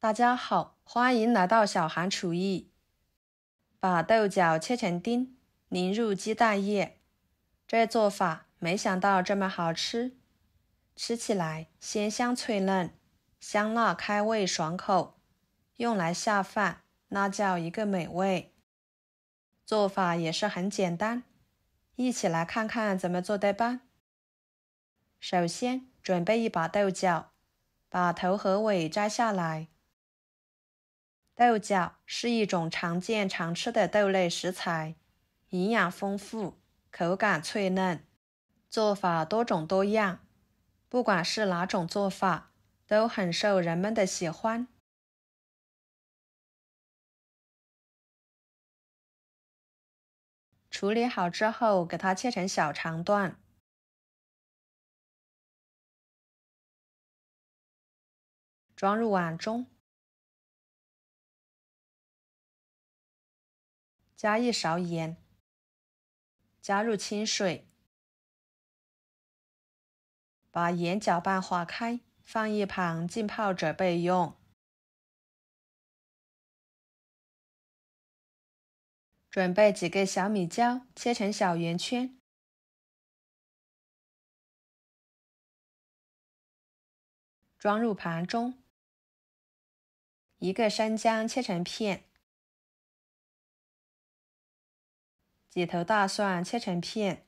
大家好，欢迎来到小韩厨艺。把豆角切成丁，淋入鸡蛋液。这做法没想到这么好吃，吃起来鲜香脆嫩，香辣开胃爽口，用来下饭那叫一个美味。做法也是很简单，一起来看看怎么做的吧。首先准备一把豆角，把头和尾摘下来。豆角是一种常见常吃的豆类食材，营养丰富，口感脆嫩，做法多种多样，不管是哪种做法，都很受人们的喜欢。处理好之后，给它切成小长段，装入碗中，加1勺盐，加入清水，把盐搅拌化开，放一旁浸泡着备用。准备几个小米椒，切成小圆圈，装入盘中。一个生姜切成片，几头大蒜切成片，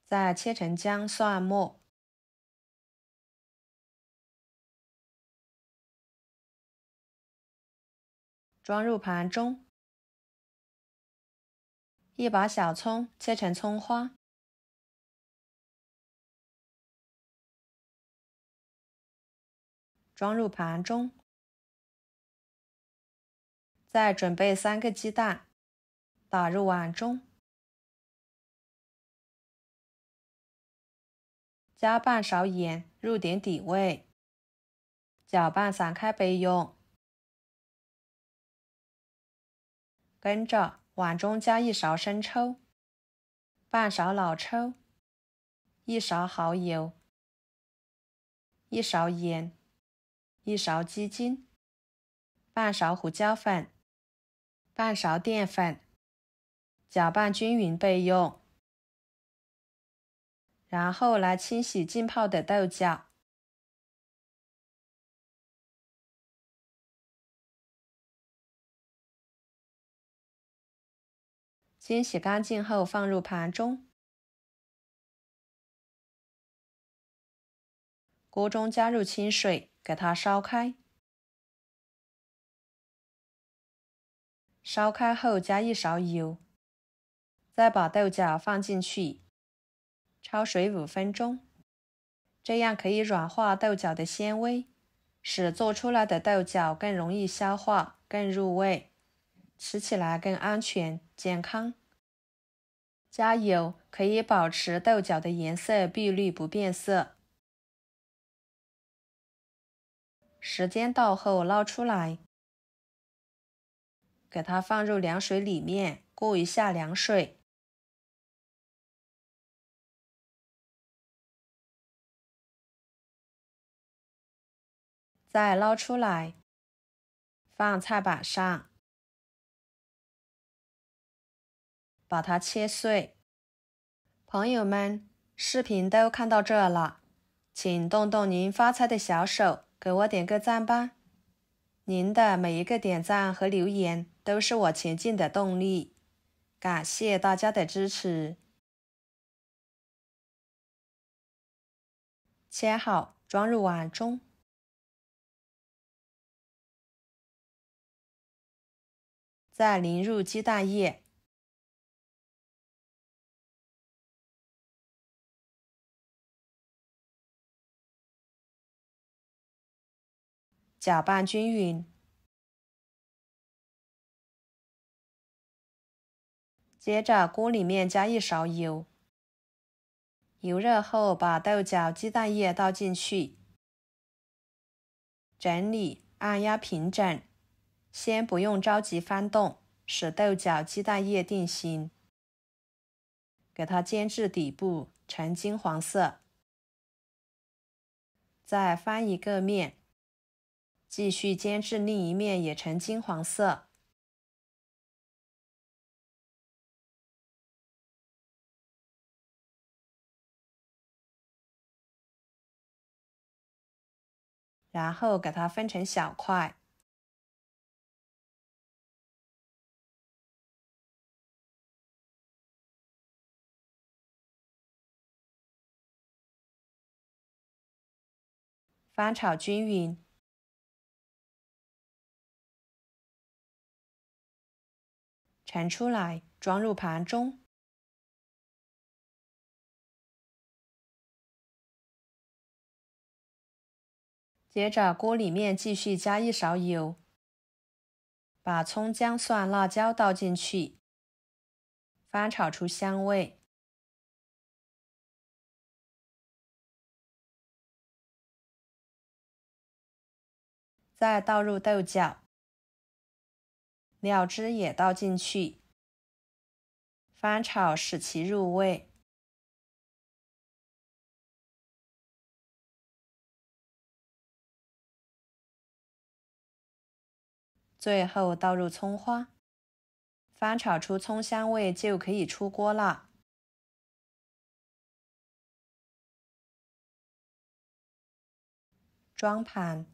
再切成姜蒜末，装入盘中。一把小葱切成葱花，装入盘中。再准备3个鸡蛋，打入碗中，加半勺盐，入点底味，搅拌散开备用。跟着碗中加1勺生抽，半勺老抽，1勺蚝油，1勺盐，1勺鸡精，半勺胡椒粉，半勺淀粉，搅拌均匀备用。然后来清洗浸泡的豆角，清洗干净后放入盘中。锅中加入清水，给它烧开。烧开后加1勺油，再把豆角放进去，焯水5分钟，这样可以软化豆角的纤维，使做出来的豆角更容易消化，更入味，吃起来更安全健康。加油可以保持豆角的颜色碧绿不变色。时间到后捞出来，给它放入凉水里面过一下凉水。再捞出来，放菜板上，把它切碎。朋友们，视频都看到这了，请动动您发财的小手，给我点个赞吧。您的每一个点赞和留言都是我前进的动力，感谢大家的支持。切好，装入碗中。再淋入鸡蛋液，搅拌均匀。接着锅里面加1勺油，油热后把豆角鸡蛋液倒进去，整理按压平整，先不用着急翻动，使豆角鸡蛋液定型。给它煎至底部呈金黄色，再翻一个面，继续煎至另一面也呈金黄色。然后给它分成小块。翻炒均匀，盛出来，装入盘中。接着锅里面继续加1勺油，把葱姜蒜辣椒倒进去，翻炒出香味。再倒入豆角，料汁也倒进去，翻炒使其入味。最后倒入葱花，翻炒出葱香味就可以出锅了。装盘。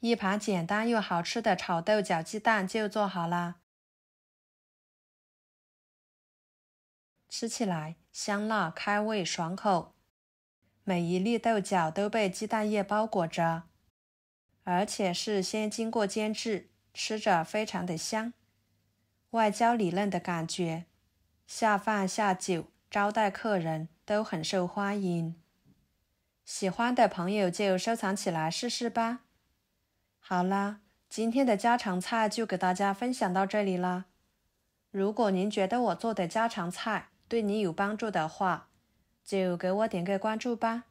一盘简单又好吃的炒豆角鸡蛋就做好啦，吃起来香辣开胃爽口。每一粒豆角都被鸡蛋液包裹着，而且是先经过煎制，吃着非常的香，外焦里嫩的感觉，下饭下酒招待客人都很受欢迎。喜欢的朋友就收藏起来试试吧。好啦，今天的家常菜就给大家分享到这里啦。如果您觉得我做的家常菜对你有帮助的话，就给我点个关注吧。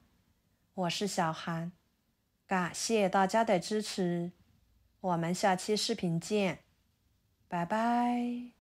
我是小韩，感谢大家的支持，我们下期视频见，拜拜。